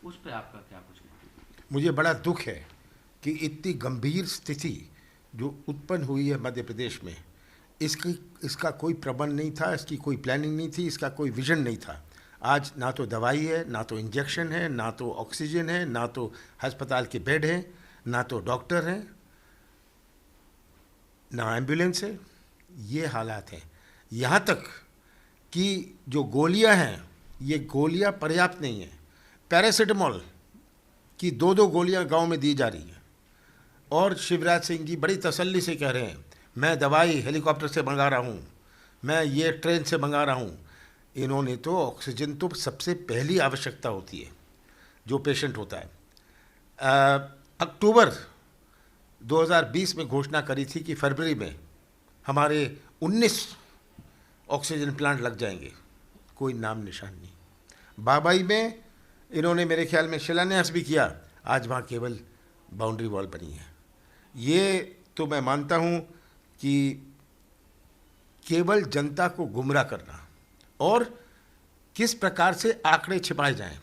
उस पे आपका क्या कुछ कहना है? मुझे बड़ा दुख है कि इतनी गंभीर स्थिति जो उत्पन्न हुई है मध्य प्रदेश में, इसका कोई प्रबंध नहीं था, इसकी कोई प्लानिंग नहीं थी, इसका कोई विजन नहीं था। आज ना तो दवाई है, ना तो इंजेक्शन है, ना तो ऑक्सीजन है, ना तो अस्पताल के बेड हैं, ना तो डॉक्टर हैं, ना एम्बुलेंस है। ये हालात हैं। यहाँ तक कि जो गोलियां हैं, ये गोलियां पर्याप्त नहीं हैं। पैरासीटामोल की 2-2 गोलियां गांव में दी जा रही हैं और शिवराज सिंह जी बड़ी तसल्ली से कह रहे हैं, मैं दवाई हेलीकॉप्टर से मंगा रहा हूँ, मैं ये ट्रेन से मंगा रहा हूँ। इन्होंने तो ऑक्सीजन तो सबसे पहली आवश्यकता होती है जो पेशेंट होता है। अक्टूबर 2020 में घोषणा करी थी कि फरवरी में हमारे 19 ऑक्सीजन प्लांट लग जाएंगे, कोई नाम निशान नहीं। बाबाई में इन्होंने मेरे ख्याल में शिलान्यास भी किया, आज वहाँ केवल बाउंड्री वॉल बनी है। ये तो मैं मानता हूँ कि केवल जनता को गुमराह करना और किस प्रकार से आंकड़े छिपाए जाएं।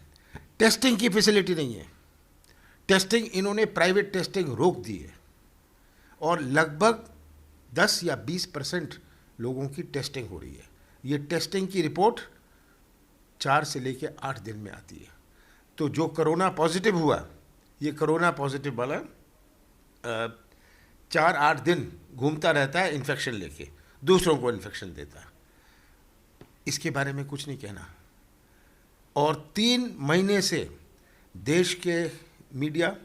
टेस्टिंग की फैसिलिटी नहीं है। टेस्टिंग इन्होंने प्राइवेट टेस्टिंग रोक दी है और लगभग 10 या 20% लोगों की टेस्टिंग हो रही है। ये टेस्टिंग की रिपोर्ट 4 से लेकर 8 दिन में आती है। तो जो कोरोना पॉजिटिव हुआ, ये कोरोना पॉजिटिव वाला 4-8 दिन घूमता रहता है इन्फेक्शन लेके, दूसरों को इन्फेक्शन देता है। इसके बारे में कुछ नहीं कहना। और 3 महीने से देश के मीडिया,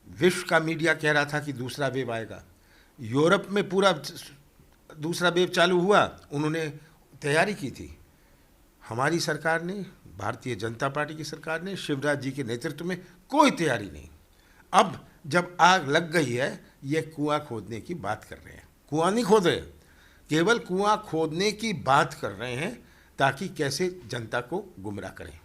विश्व का मीडिया कह रहा था कि दूसरा वेव आएगा। यूरोप में पूरा दूसरा वेव चालू हुआ, उन्होंने तैयारी की थी। हमारी सरकार ने, भारतीय जनता पार्टी की सरकार ने, शिवराज जी के नेतृत्व में कोई तैयारी नहीं। अब जब आग लग गई है, ये कुआं खोदने की बात कर रहे हैं। कुआं नहीं खोद रहे, केवल कुआं खोदने की बात कर रहे हैं ताकि कैसे जनता को गुमराह करें।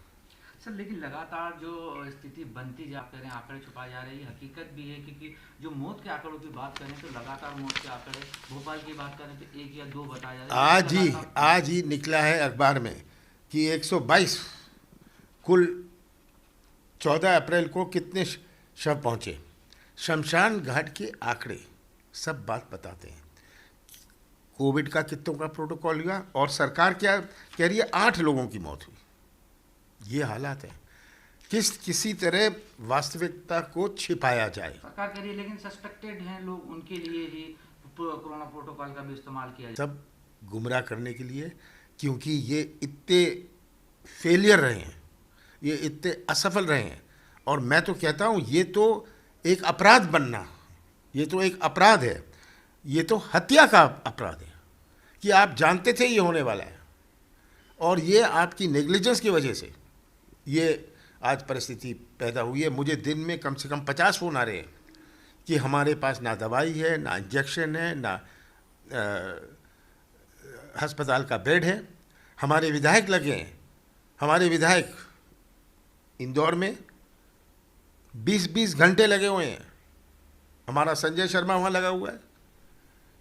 सर, लेकिन लगातार जो स्थिति बनती जा रही है, आंकड़े छुपाए जा रही है, हकीकत भी है क्योंकि जो मौत के आंकड़ों की बात करें तो लगातार मौत के आंकड़े, भोपाल की बात करें तो 1 या 2 बताया जा रहा है। आज ही निकला है अखबार में कि 122 कुल 14 अप्रैल को कितने शव पहुंचे। शमशान घाट के आंकड़े सब बात बताते हैं। कोविड का कितनों का प्रोटोकॉल हुआ और सरकार क्या कह रही है, 8 लोगों की मौत हुई। ये हालात है। किसी तरह वास्तविकता को छिपाया जाए। सरकार कह रही है लेकिन सस्पेक्टेड हैं लोग, उनके लिए ही कोरोना प्रोटोकॉल का भी इस्तेमाल किया जाए। सब गुमराह करने के लिए, क्योंकि ये इतने फेलियर रहे हैं, ये इतने असफल रहे हैं। और मैं तो कहता हूँ ये तो एक अपराध बनना, ये तो एक अपराध है, ये तो हत्या का अपराध है कि आप जानते थे ये होने वाला है और ये आपकी नेग्लिजेंस की वजह से ये आज परिस्थिति पैदा हुई है। मुझे दिन में कम से कम 50 फ़ोन आ रहे हैं कि हमारे पास ना दवाई है, ना इंजेक्शन है, ना अस्पताल का बेड है। हमारे विधायक लगे हैं, हमारे विधायक इंदौर में 20-20 घंटे लगे हुए हैं। हमारा संजय शर्मा वहाँ लगा हुआ है।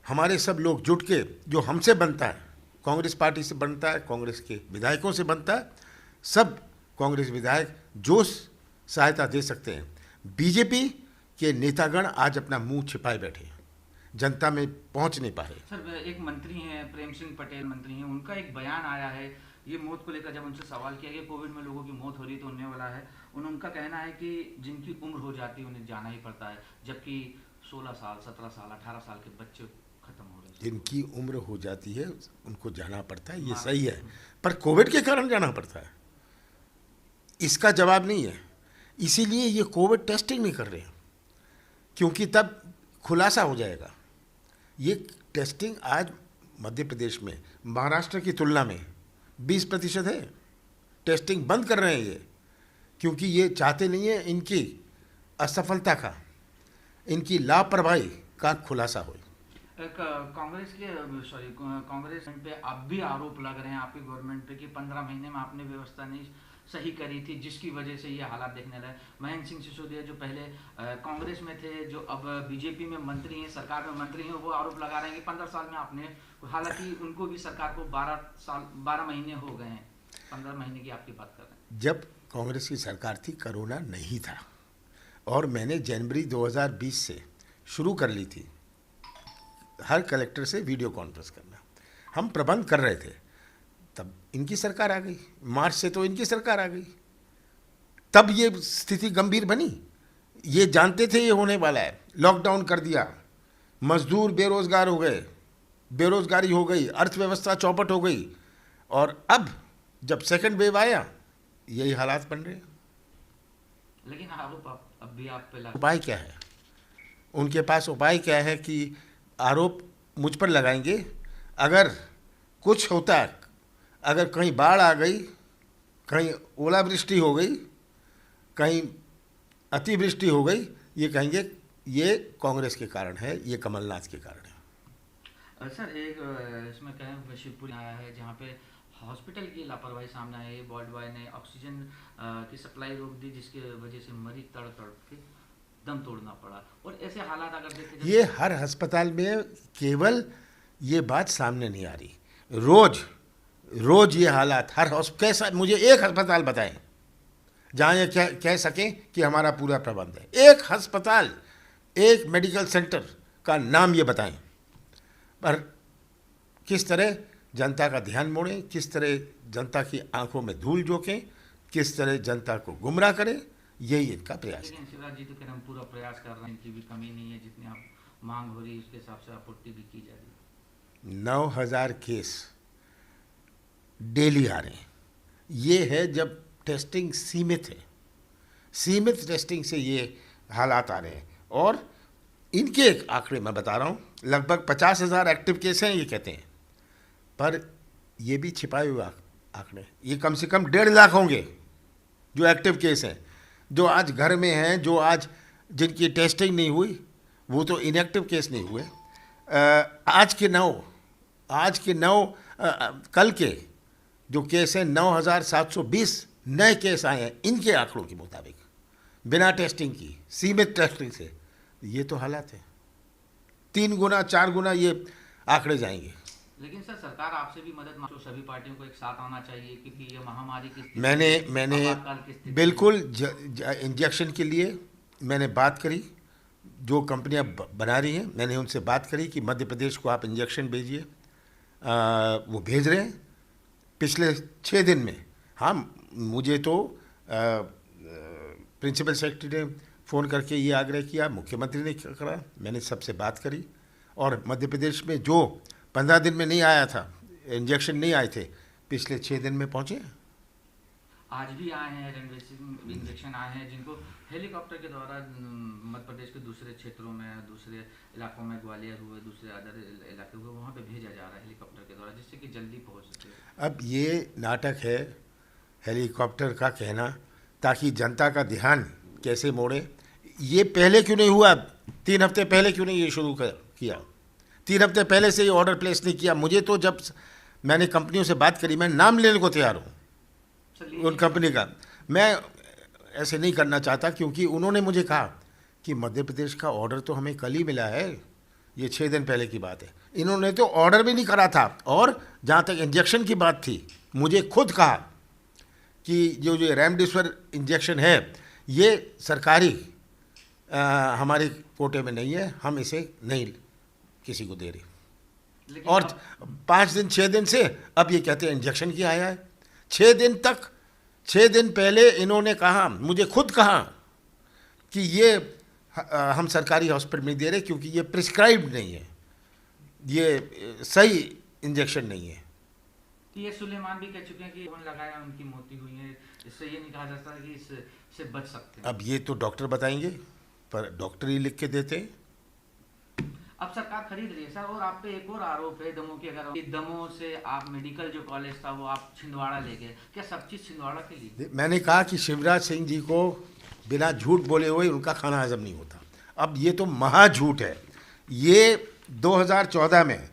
हमारे सब लोग जुट के, जो हमसे बनता है, कांग्रेस पार्टी से बनता है, कांग्रेस के विधायकों से बनता है, सब कांग्रेस विधायक जो सहायता दे सकते हैं। बीजेपी के नेतागण आज अपना मुंह छिपाए बैठे हैं, जनता में पहुंच नहीं पा रहे। सर, एक मंत्री हैं, प्रेम सिंह पटेल मंत्री हैं, उनका एक बयान आया है ये मौत को लेकर। जब उनसे सवाल किया गया कोविड में लोगों की मौत हो रही तो होने वाला है, उनका कहना है कि जिनकी उम्र हो जाती है उन्हें जाना ही पड़ता है, जबकि 16 साल, 17 साल, 18 साल के बच्चे खत्म हो रहे हैं। जिनकी उम्र हो जाती है उनको जाना पड़ता है, ये सही है, पर कोविड के कारण जाना पड़ता है, इसका जवाब नहीं है। इसीलिए ये कोविड टेस्टिंग नहीं कर रहे हैं, क्योंकि तब खुलासा हो जाएगा। ये टेस्टिंग आज मध्य प्रदेश में महाराष्ट्र की तुलना में 20% है। टेस्टिंग बंद कर रहे हैं ये, क्योंकि ये चाहते नहीं है इनकी असफलता का, इनकी लापरवाही का खुलासा हो। कांग्रेस पे अब भी आरोप लग रहे हैं आपकी गवर्नमेंट पे कि 15 महीने में आपने व्यवस्था नहीं सही करी थी, जिसकी वजह से ये हालात देखने लगे। महेंद्र सिंह सिसोदिया जो पहले कांग्रेस में थे, जो अब बीजेपी में मंत्री हैं, सरकार में मंत्री हैं, वो आरोप लगा रहे हैं कि 15 साल में आपने, हालांकि उनको भी सरकार को 12 महीने हो गए हैं, 15 महीने की आपकी बात कर रहे हैं। जब कांग्रेस की सरकार थी, कोरोना नहीं था, और मैंने जनवरी 2020 से शुरू कर ली थी हर कलेक्टर से वीडियो कॉन्फ्रेंस करना। हम प्रबंध कर रहे थे, तब इनकी सरकार आ गई। मार्च से तो इनकी सरकार आ गई, तब ये स्थिति गंभीर बनी। ये जानते थे ये होने वाला है, लॉकडाउन कर दिया, मजदूर बेरोजगार हो गए, बेरोजगारी हो गई, अर्थव्यवस्था चौपट हो गई, और अब जब सेकंड वेव आया यही हालात बन रहे हैं। लेकिन आरोप अब भी आप पे उपाय क्या है? उनके पास उपाय क्या है कि आरोप मुझ पर लगाएंगे? अगर कुछ होता, अगर कहीं बाढ़ आ गई, कहीं ओलावृष्टि हो गई, कहीं अतिवृष्टि हो गई, ये कहेंगे ये कांग्रेस के कारण है, ये कमलनाथ के कारण है। सर एक इसमें कहें शिवपुरी आया है जहाँ पे हॉस्पिटल की लापरवाही सामने आई। वार्ड बॉय ने ऑक्सीजन की सप्लाई रोक दी, जिसकी वजह से मरीज तड़प तड़प के दम तोड़ना पड़ा। और ऐसे हालात अगर देखें, ये हर अस्पताल में, केवल ये बात सामने नहीं आ रही, रोज रोज ये हालात हर कैसा, मुझे एक अस्पताल बताएं जहाँ ये कह सकें कि हमारा पूरा प्रबंध है। एक अस्पताल, एक मेडिकल सेंटर का नाम ये बताएं। पर किस तरह जनता का ध्यान मोड़ें, किस तरह जनता की आंखों में धूल झोंकें, किस तरह जनता को गुमराह करें, यही इनका प्रयास है। शिवराज जी तो हम पूरा प्रयास कर रहे हैं, इनकी भी कमी नहीं है, जितनी आप मांग हो रही है उसके हिसाब से आपूर्ति भी की जा रही है। 9000 केस डेली आ रहे हैं। ये है जब टेस्टिंग सीमित है, सीमित टेस्टिंग से ये हालात आ रहे हैं। और इनके आंकड़े मैं बता रहा हूँ, लगभग 50,000 एक्टिव केस हैं ये कहते हैं, पर ये भी छिपाए हुए आंकड़े। ये कम से कम 1.5 लाख होंगे जो एक्टिव केस हैं, जो आज घर में हैं, जो आज जिनकी टेस्टिंग नहीं हुई, वो तो इनएक्टिव केस नहीं हुए। आज के 9 कल के जो केस हैं 9,720 नए केस आए हैं इनके आंकड़ों के मुताबिक, बिना टेस्टिंग की, सीमित टेस्टिंग से। ये तो हालात है, 3 गुना 4 गुना ये आंकड़े जाएंगे। लेकिन सर सरकार आपसे भी मदद मांगो, सभी पार्टियों को एक साथ आना चाहिए, क्योंकि ये महामारी की स्थिति, मैंने बिल्कुल इंजेक्शन के लिए मैंने बात करी, जो कंपनियां बना रही हैं, मैंने उनसे बात करी कि मध्य प्रदेश को आप इंजेक्शन भेजिए। वो भेज रहे हैं पिछले 6 दिन में। हाँ, मुझे तो प्रिंसिपल सेक्रेटरी ने फ़ोन करके ये आग्रह किया, मुख्यमंत्री ने करा, मैंने सबसे बात करी, और मध्य प्रदेश में जो 15 दिन में नहीं आया था, इंजेक्शन नहीं आए थे, पिछले 6 दिन में पहुँचे। आज भी आए हैं इंजेक्शन आए हैं, जिनको हेलीकॉप्टर के द्वारा मध्य प्रदेश के दूसरे क्षेत्रों में, दूसरे इलाकों में, ग्वालियर हुए, दूसरे अदर इलाके हुए, वहाँ पे भेजा जा रहा है हेलीकॉप्टर के द्वारा, जिससे कि जल्दी पहुँच सके। अब ये नाटक है हेलीकॉप्टर का कहना, ताकि जनता का ध्यान कैसे मोड़े। ये पहले क्यों नहीं हुआ? 3 हफ्ते पहले क्यों नहीं ये शुरू किया? 3 हफ्ते पहले से ये ऑर्डर प्लेस नहीं किया। मुझे तो जब मैंने कंपनियों से बात करी, मैं नाम लेने को तैयार हूँ उन कंपनी का। मैं ऐसे नहीं करना चाहता, क्योंकि उन्होंने मुझे कहा कि मध्य प्रदेश का ऑर्डर तो हमें कल ही मिला है, ये 6 दिन पहले की बात है। इन्होंने तो ऑर्डर भी नहीं करा था। और जहाँ तक इंजेक्शन की बात थी, मुझे खुद कहा कि जो रेमडेसिविर इंजेक्शन है ये सरकारी हमारे कोटे में नहीं है, हम इसे नहीं किसी को दे रहे। और 5 दिन 6 दिन से अब ये कहते हैं इंजेक्शन की आया है। 6 दिन पहले इन्होंने कहा, मुझे खुद कहा कि ये हम सरकारी हॉस्पिटल में दे रहे क्योंकि ये प्रिस्क्राइब्ड नहीं है, ये सही इंजेक्शन नहीं है। ये सुलेमान भी कह चुके हैं कि लगाया उनकी मौत हुई है, इससे ये नहीं कहा जाता कि इससे बच सकते हैं। अब ये तो डॉक्टर बताएंगे, पर डॉक्टर ही लिख के देते हैं। अब सरकार खरीद रही है सर। और आप पे एक और आरोप है दमोह के, अगर दमोह से आप मेडिकल जो कॉलेज था वो आप छिंदवाड़ा ले गए, क्या सब चीज़ छिंदवाड़ा के लिए? मैंने कहा कि शिवराज सिंह जी को बिना झूठ बोले हुए उनका खाना हजम नहीं होता। अब ये तो महा झूठ है। ये 2014 में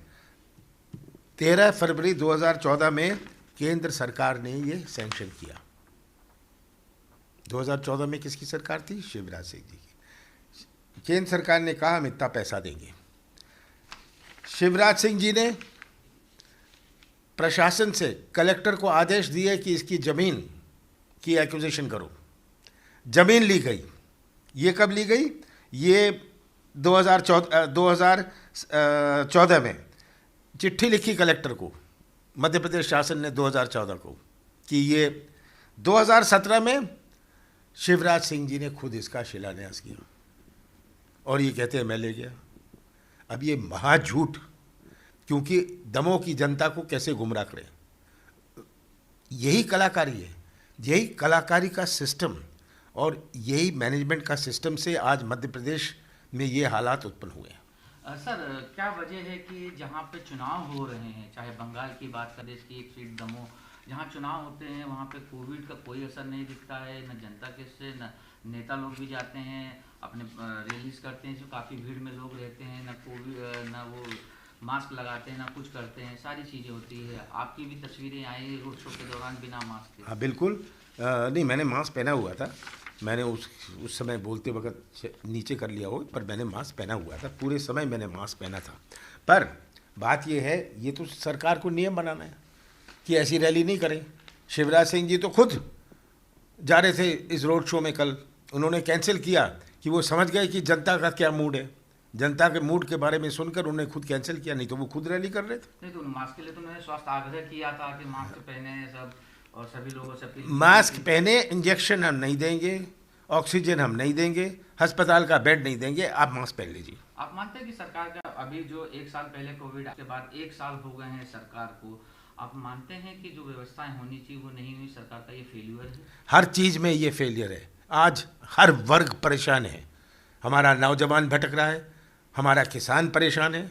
13 फरवरी 2014 में केंद्र सरकार ने ये सैंक्शन किया। 2014 में किसकी सरकार थी? शिवराज सिंह जी की। केंद्र सरकार ने कहा हम इतना पैसा देंगे। शिवराज सिंह जी ने प्रशासन से कलेक्टर को आदेश दिए कि इसकी ज़मीन की एक्विजिशन करो। ज़मीन ली गई, ये कब ली गई? ये 2014 में चिट्ठी लिखी कलेक्टर को, मध्य प्रदेश शासन ने 2014 को, कि ये 2017 में शिवराज सिंह जी ने खुद इसका शिलान्यास किया और ये कहते हैं मैं ले गया। अब ये महाझूठ, क्योंकि दमोह की जनता को कैसे गुमराह करें, यही कलाकारी है, यही कलाकारी का सिस्टम और यही मैनेजमेंट का सिस्टम से आज मध्य प्रदेश में ये हालात उत्पन्न हुए हैं। सर, क्या वजह है कि जहाँ पे चुनाव हो रहे हैं, चाहे बंगाल की बात करें, इसकी एक सीट दमोह, जहाँ चुनाव होते हैं वहाँ पे कोविड का कोई असर नहीं दिखता है, न जनता के से, न नेता लोग भी जाते हैं अपने रिलीज करते हैं, जो काफ़ी भीड़ में लोग रहते हैं, न कोविड, न वो मास्क लगाते हैं, ना कुछ करते हैं, सारी चीज़ें होती है। आपकी भी तस्वीरें आई रोड शो के दौरान बिना मास्क के। हाँ बिल्कुल, नहीं मैंने मास्क पहना हुआ था, मैंने उस समय बोलते वक्त नीचे कर लिया हो, पर मैंने मास्क पहना हुआ था, पूरे समय मैंने मास्क पहना था। पर बात ये है, ये तो सरकार को नियम बनाना है कि ऐसी रैली नहीं करें। शिवराज सिंह जी तो खुद जा रहे थे इस रोड शो में, कल उन्होंने कैंसिल किया कि वो समझ गए कि जनता का क्या मूड है, जनता के मूड के बारे में सुनकर उन्होंने खुद कैंसिल किया, नहीं तो वो खुद रैली कर रहे थे। नहीं तो मास्क के लिए तो उन्होंने स्वास्थ्य आग्रह किया था कि मास्क पहने सब, और सभी लोगों से मास्क पहने, इंजेक्शन हम नहीं देंगे, ऑक्सीजन हम नहीं देंगे, अस्पताल का बेड नहीं देंगे, आप मास्क पहन लीजिए। आप मानते हैं कि सरकार का अभी जो 1 साल पहले कोविड के बाद 1 साल हो गए हैं सरकार को, आप मानते हैं कि जो व्यवस्थाएं होनी चाहिए वो नहीं हुई, सरकार का ये फेल्यूर है? हर चीज़ में ये फेलियर है। आज हर वर्ग परेशान है, हमारा नौजवान भटक रहा है, हमारा किसान परेशान है,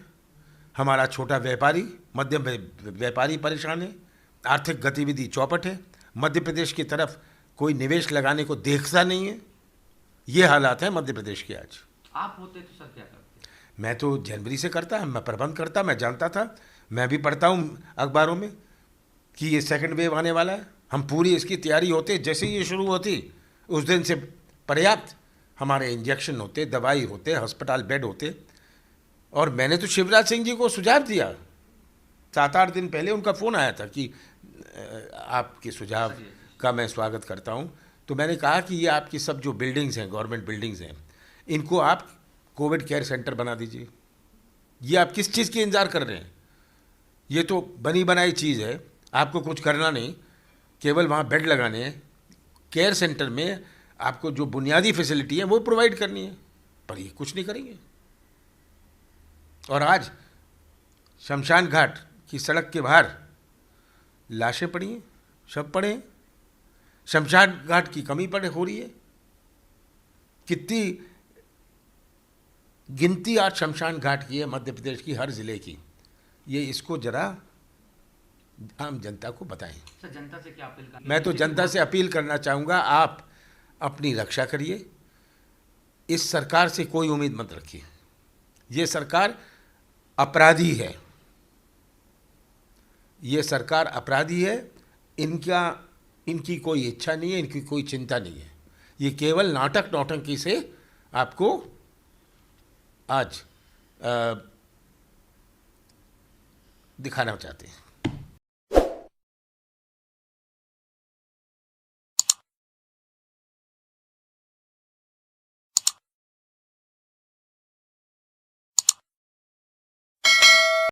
हमारा छोटा व्यापारी, मध्यम व्यापारी परेशान है, आर्थिक गतिविधि चौपट है, मध्य प्रदेश की तरफ कोई निवेश लगाने को देखता नहीं है। ये हालात हैं मध्य प्रदेश के आज। आप होते तो सर क्या करते? मैं तो जनवरी से करता, मैं प्रबंध करता, मैं जानता था, मैं भी पढ़ता हूँ अखबारों में कि ये सेकंड वेव आने वाला है, हम पूरी इसकी तैयारी होते, जैसे ये शुरू होती उस दिन से पर्याप्त हमारे इंजेक्शन होते, दवाई होते, अस्पताल बेड होते। और मैंने तो शिवराज सिंह जी को सुझाव दिया, 7-8 दिन पहले उनका फ़ोन आया था कि आपके सुझाव का मैं स्वागत करता हूं। तो मैंने कहा कि ये आपकी सब जो बिल्डिंग्स हैं, गवर्नमेंट बिल्डिंग्स हैं, इनको आप कोविड केयर सेंटर बना दीजिए। ये आप किस चीज़ की इंतज़ार कर रहे हैं? ये तो बनी बनाई चीज़ है, आपको कुछ करना नहीं, केवल वहाँ बेड लगाने हैं, केयर सेंटर में आपको जो बुनियादी फैसिलिटी है वो प्रोवाइड करनी है, पर ये कुछ नहीं करेंगे। और आज शमशान घाट की सड़क के बाहर लाशें पड़ी हैं, शव पड़े हैं, शमशान घाट की कमी हो रही है। कितनी गिनती आज शमशान घाट की है मध्य प्रदेश की, हर जिले की, ये इसको जरा आम जनता को बताएं। सर, जनता से क्या अपील करना? मैं तो जनता से अपील करना चाहूँगा, आप अपनी रक्षा करिए, इस सरकार से कोई उम्मीद मत रखिए। ये सरकार अपराधी है, ये सरकार अपराधी है, इनकी कोई इच्छा नहीं है, इनकी कोई चिंता नहीं है, ये केवल नाटक नौटंकी से आपको आज दिखाना चाहते हैं।